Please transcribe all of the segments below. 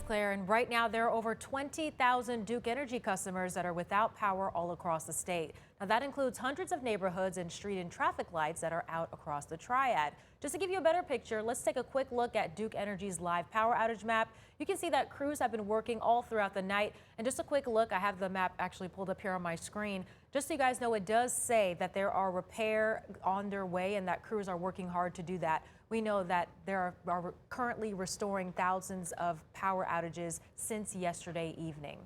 Claire, and right now there are over 20,000 Duke Energy customers that are without power all across the state. Now that includes hundreds of neighborhoods and street and traffic lights that are out across the Triad. Just to give you a better picture, let's take a quick look at Duke Energy's live power outage map. You can see that crews have been working all throughout the night. And just a quick look, I have the map actually pulled up here on my screen. Just so you guys know, it does say that there are repair on their way and that crews are working hard to do that. We know that there are currently restoring thousands of power outages since yesterday evening.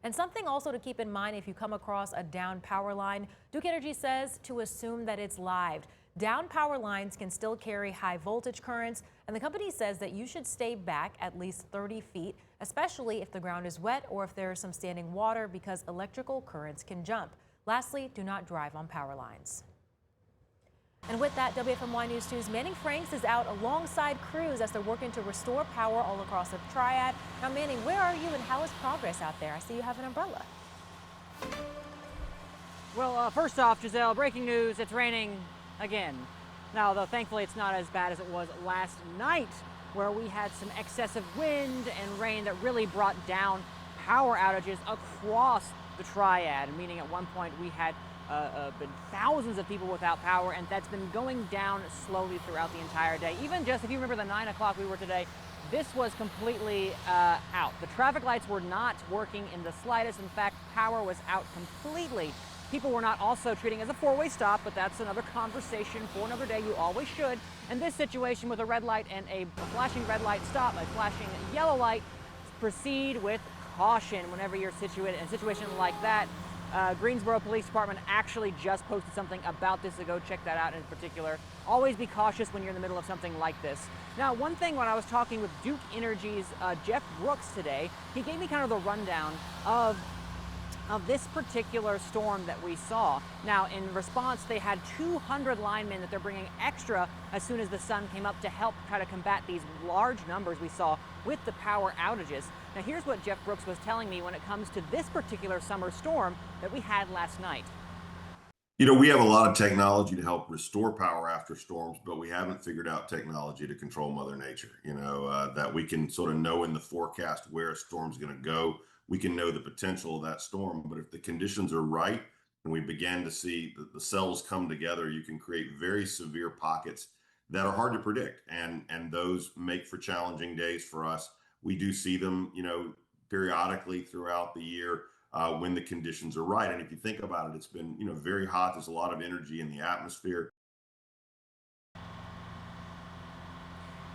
And something also to keep in mind if you come across a down power line, Duke Energy says to assume that it's live. Down power lines can still carry high voltage currents, and the company says that you should stay back at least 30 feet, especially if the ground is wet or if there is some standing water, because electrical currents can jump. Lastly, do not drive on power lines. And with that, WFMY News 2's Manning Franks is out alongside crews as they're working to restore power all across the Triad. Now, Manning, where are you and how is progress out there? I see you have an umbrella. Well, first off, Giselle, breaking news, it's raining again. Now, though, thankfully, it's not as bad as it was last night, where we had some excessive wind and rain that really brought down power outages across the Triad, meaning at one point we had been thousands of people without power, and that's been going down slowly throughout the entire day. Even just, if you remember the 9 o'clock we were today, this was completely out. The traffic lights were not working in the slightest. In fact, power was out completely. People were not also treating it as a four-way stop, but that's another conversation for another day. You always should. In this situation with a red light and a flashing red light stop, a flashing yellow light, proceed with caution whenever you're situated in a situation like that. Greensboro Police Department actually just posted something about this, so go check that out in particular. Always be cautious when you're in the middle of something like this. Now, one thing, when I was talking with Duke Energy's Jeff Brooks today, he gave me kind of the rundown of this particular storm that we saw. Now, in response, they had 200 linemen that they're bringing extra as soon as the sun came up to help try to combat these large numbers we saw with the power outages. Now, here's what Jeff Brooks was telling me when it comes to this particular summer storm that we had last night. You know, we have a lot of technology to help restore power after storms, but we haven't figured out technology to control Mother Nature, that we can sort of know in the forecast where a storm's going to go. We can know the potential of that storm, but if the conditions are right and we begin to see the cells come together, you can create very severe pockets that are hard to predict, and those make for challenging days for us. We do see them, periodically throughout the year when the conditions are right. And if you think about it, it's been, very hot. There's a lot of energy in the atmosphere.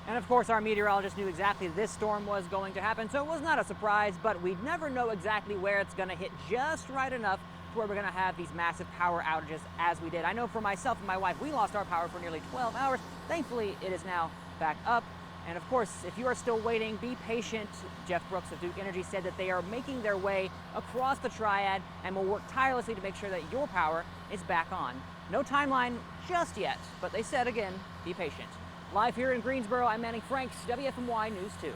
And of course, our meteorologist knew exactly this storm was going to happen, so it was not a surprise, but we never know exactly where it's going to hit just right enough to where we're going to have these massive power outages as we did. I know for myself and my wife, we lost our power for nearly 12 hours. Thankfully, it is now back up. And of course, if you are still waiting, be patient. Jeff Brooks of Duke Energy said that they are making their way across the Triad and will work tirelessly to make sure that your power is back on. No timeline just yet, but they said again, be patient. Live here in Greensboro, I'm Manning Franks, WFMY News 2.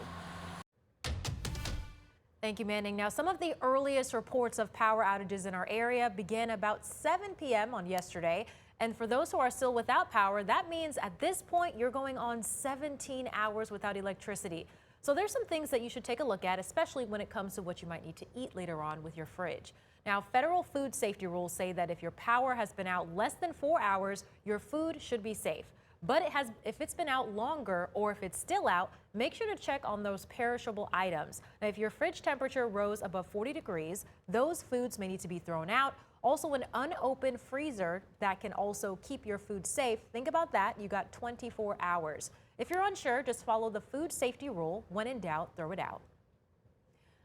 Thank you, Manning. Now, some of the earliest reports of power outages in our area began about 7 p.m. on yesterday. And for those who are still without power, that means at this point you're going on 17 hours without electricity. So there's some things that you should take a look at, especially when it comes to what you might need to eat later on with your fridge. Now, federal food safety rules say that if your power has been out less than 4 hours, your food should be safe. But if it's been out longer or if it's still out, make sure to check on those perishable items. Now, if your fridge temperature rose above 40 degrees, those foods may need to be thrown out. Also, an unopened freezer that can also keep your food safe. Think about that. You got 24 hours. If you're unsure, just follow the food safety rule. When in doubt, throw it out.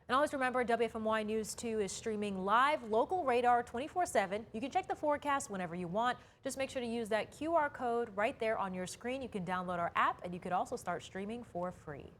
And always remember, WFMY News 2 is streaming live local radar 24/7. You can check the forecast whenever you want. Just make sure to use that QR code right there on your screen. You can download our app, and you could also start streaming for free.